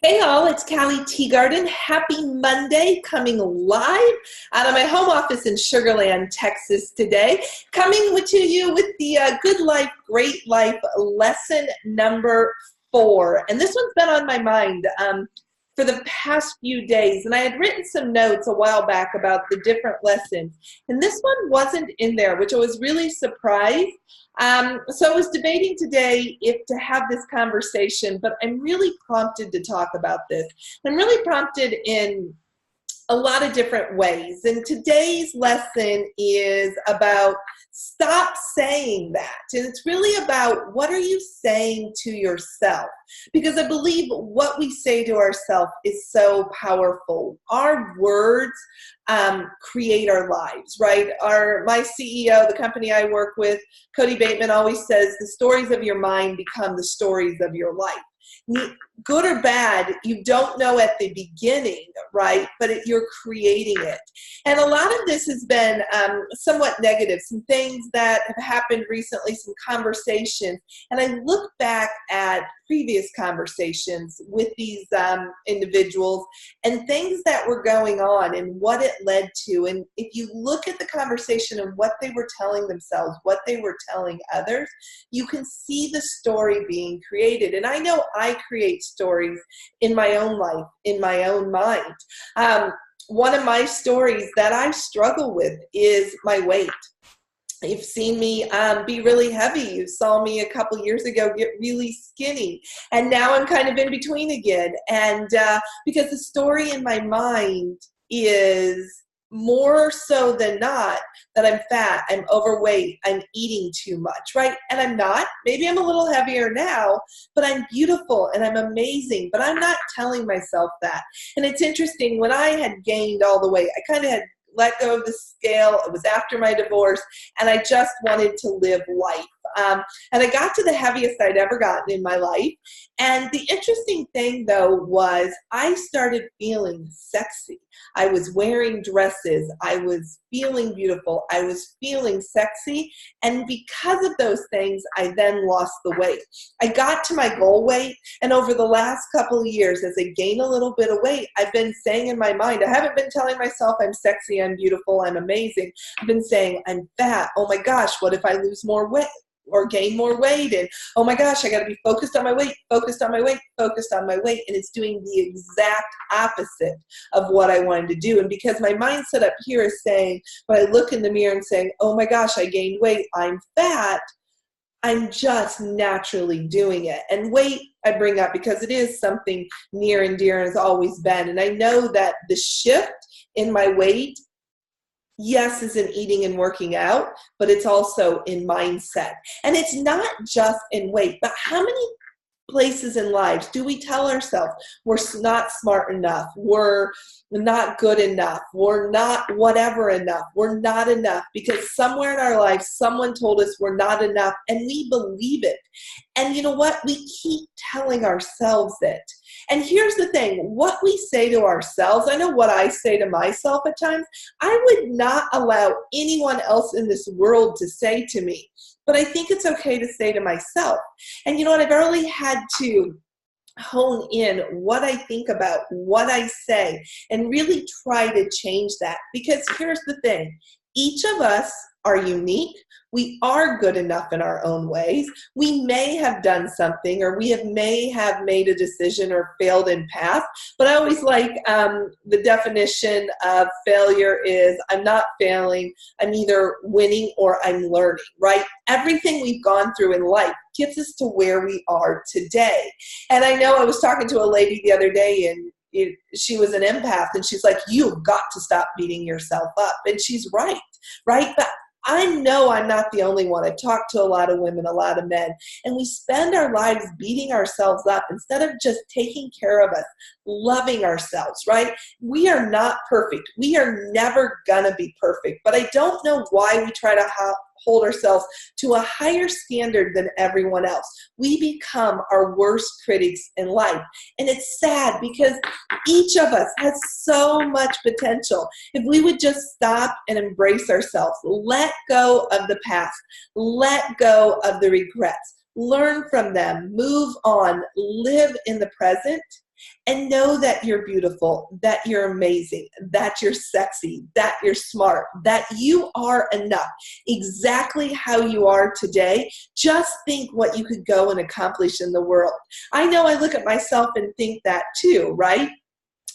Hey all, it's Callie Teegardin. Happy Monday, coming live out of my home office in Sugar Land, Texas today. Coming to you with the Good Life, Great Life lesson number 4. And this one's been on my mind for the past few days. And I had written some notes a while back about the different lessons. And this one wasn't in there, which I was really surprised. So I was debating today if to have this conversation, but I'm really prompted to talk about this. I'm really prompted in a lot of different ways. And today's lesson is about stop saying that. And it's really about what are you saying to yourself? Because I believe what we say to ourselves is so powerful. Our words create our lives, right? My CEO, the company I work with, Cody Bateman, always says the stories of your mind become the stories of your life. Good or bad, you don't know at the beginning, right? But you're creating it. And a lot of this has been somewhat negative, some things that have happened recently, some conversations. And I look back at previous conversations with these individuals and things that were going on and what it led to. And if you look at the conversation and what they were telling themselves, what they were telling others, you can see the story being created. And I know I create stories in my own life, in my own mind. One of my stories that I struggle with is my weight. You've seen me be really heavy. You saw me a couple years ago get really skinny. And now I'm kind of in between again. And because the story in my mind is more so than not that I'm fat, I'm overweight, I'm eating too much, right? And I'm not. Maybe I'm a little heavier now, but I'm beautiful and I'm amazing. But I'm not telling myself that. And it's interesting, when I had gained all the weight, I kind of had let go of the scale. It was after my divorce, and I just wanted to live life. And I got to the heaviest I'd ever gotten in my life. And the interesting thing, though, was I started feeling sexy. I was wearing dresses. I was feeling beautiful. I was feeling sexy. And because of those things, I then lost the weight. I got to my goal weight. And over the last couple of years, as I gained a little bit of weight, I've been saying in my mind, I haven't been telling myself I'm sexy, I'm beautiful, I'm amazing. I've been saying I'm fat. Oh my gosh, what if I lose more weight or gain more weight? And oh my gosh, I got to be focused on my weight, focused on my weight, focused on my weight. And it's doing the exact opposite of what I wanted to do. And because my mindset up here is saying, when I look in the mirror and saying, oh my gosh, I gained weight, I'm fat, I'm just naturally doing it. And weight I bring up because it is something near and dear and has always been. And I know that the shift in my weight, yes, is in eating and working out, but it's also in mindset. And it's not just in weight, but how many places in lives do we tell ourselves we're not smart enough, we're not good enough, we're not whatever enough, we're not enough, because somewhere in our lives someone told us we're not enough, and we believe it. And you know what? We keep telling ourselves it. And here's the thing, what we say to ourselves, I know what I say to myself at times, I would not allow anyone else in this world to say to me, but I think it's okay to say to myself. And you know what, I've really had to hone in what I think about, what I say, and really try to change that. Because here's the thing, each of us are unique. We are good enough in our own ways. We may have done something, or may have made a decision or failed in past, but I always like the definition of failure is I'm not failing, I'm either winning or I'm learning, right? Everything we've gone through in life gets us to where we are today. And I know I was talking to a lady the other day, and she was an empath, and she's like, you've got to stop beating yourself up. And she's right? But I know I'm not the only one. I've talked to a lot of women, a lot of men, and we spend our lives beating ourselves up instead of just taking care of us, loving ourselves, right? We are not perfect. We are never gonna be perfect, but I don't know why we try to hold ourselves to a higher standard than everyone else. We become our worst critics in life. And it's sad because each of us has so much potential. If we would just stop and embrace ourselves, let go of the past, let go of the regrets, learn from them, move on, live in the present, And know that you're beautiful, that you're amazing, that you're sexy, that you're smart, that you are enough exactly how you are today. Just think what you could go and accomplish in the world. I know I look at myself and think that too, right?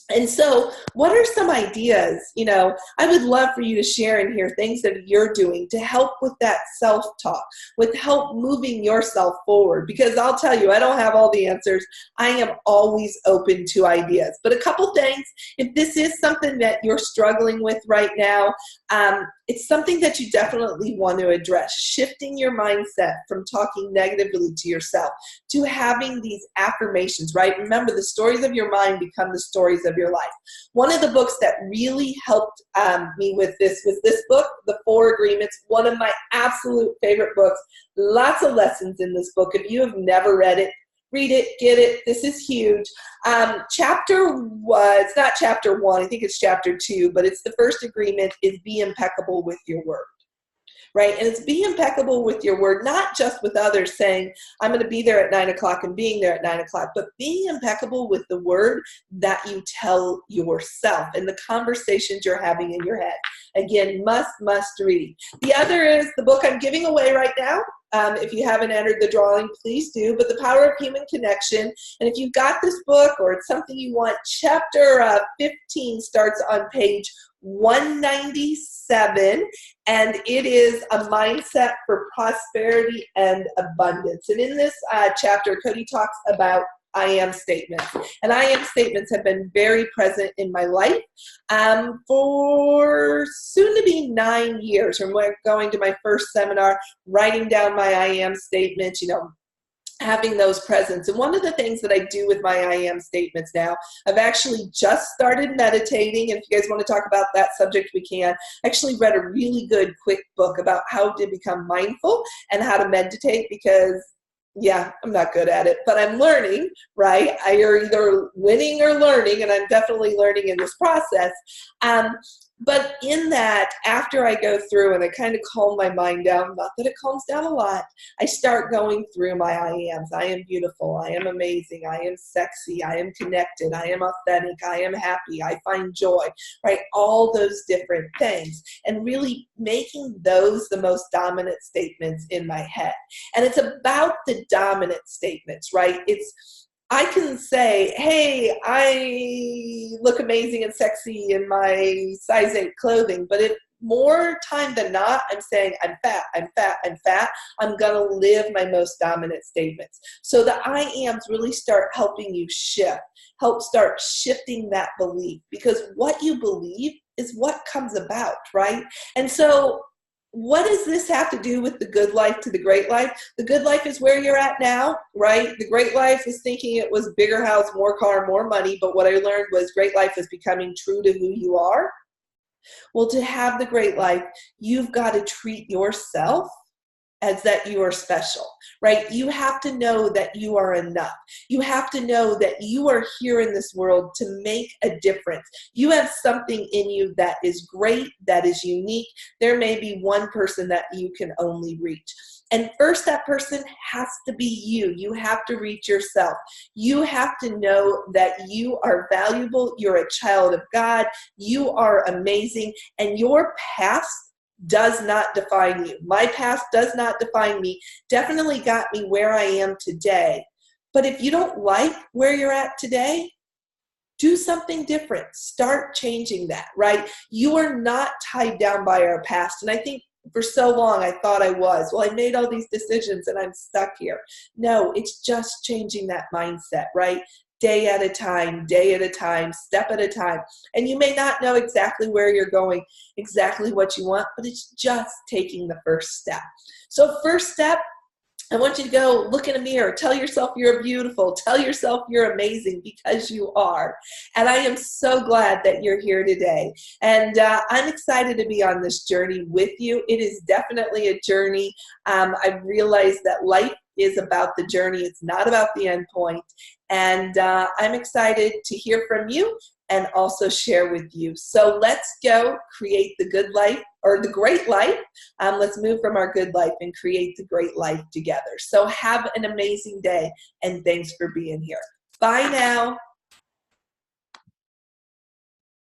And so what are some ideas, I would love for you to share in here things that you're doing to help with that self-talk, with help moving yourself forward. Because I'll tell you, I don't have all the answers. I am always open to ideas. But a couple things, if this is something that you're struggling with right now, it's something that you definitely want to address. Shifting your mindset from talking negatively to yourself to having these affirmations, right? Remember, the stories of your mind become the stories of your life. One of the books that really helped me with this was this book, The 4 Agreements, one of my absolute favorite books. Lots of lessons in this book. If you have never read it, read it, get it. This is huge. It's not chapter 1, I think it's chapter 2, but it's the first agreement is be impeccable with your word. Right? And it's be impeccable with your word, not just with others saying, I'm going to be there at 9 o'clock and being there at 9 o'clock, but being impeccable with the word that you tell yourself and the conversations you're having in your head. Again, must read. The other is the book I'm giving away right now. If you haven't entered the drawing, please do. But The Power of Human Connection. And if you've got this book or it's something you want, chapter 15 starts on page 197, and it is a mindset for prosperity and abundance. And in this chapter, Cody talks about I am statements. And I am statements have been very present in my life for soon to be 9 years from going to my first seminar, writing down my I am statements, having those presents. And one of the things that I do with my I am statements now, I've actually just started meditating. And if you guys want to talk about that subject, we can. I actually read a really good quick book about how to become mindful and how to meditate because I'm not good at it, but I'm learning, right? You're either winning or learning, and I'm definitely learning in this process. But in that, after I go through and I kind of calm my mind down, not that it calms down a lot, I start going through my I ams. I am beautiful. I am amazing. I am sexy. I am connected. I am authentic. I am happy. I find joy, right? All those different things. And really making those the most dominant statements in my head. And it's about the dominant statements, right? I can say, hey, I look amazing and sexy in my size 8 clothing, but if more time than not, I'm saying I'm fat, I'm fat, I'm fat, I'm going to live my most dominant statements. So the I ams really start helping you help start shifting that belief, because what you believe is what comes about, right? And so what does this have to do with the good life to the great life? The good life is where you're at now, right? The great life is thinking it was bigger house, more car, more money. But what I learned was great life is becoming true to who you are. Well, to have the great life, you've got to treat yourself as that you are special, right? You have to know that you are enough. You have to know that you are here in this world to make a difference. You have something in you that is great, that is unique. There may be one person that you can only reach. And first, that person has to be you. You have to reach yourself. You have to know that you are valuable. You're a child of God. You are amazing. And your past does not define you. My past does not define me. Definitely got me where I am today. But if you don't like where you're at today, do something different. Start changing that, right? You are not tied down by our past. And I think for so long I thought I was. Well, I made all these decisions and I'm stuck here. No, it's just changing that mindset, right? Day at a time, step at a time. And you may not know exactly where you're going, exactly what you want, but it's just taking the first step. So first step, I want you to go look in a mirror, tell yourself you're beautiful, tell yourself you're amazing, because you are. And I am so glad that you're here today. And I'm excited to be on this journey with you. It is definitely a journey. I've realized that life is about the journey. It's not about the end point. And I'm excited to hear from you and also share with you. So let's go create the good life, or the great life. Let's move from our good life and create the great life together. So have an amazing day, and thanks for being here. Bye now.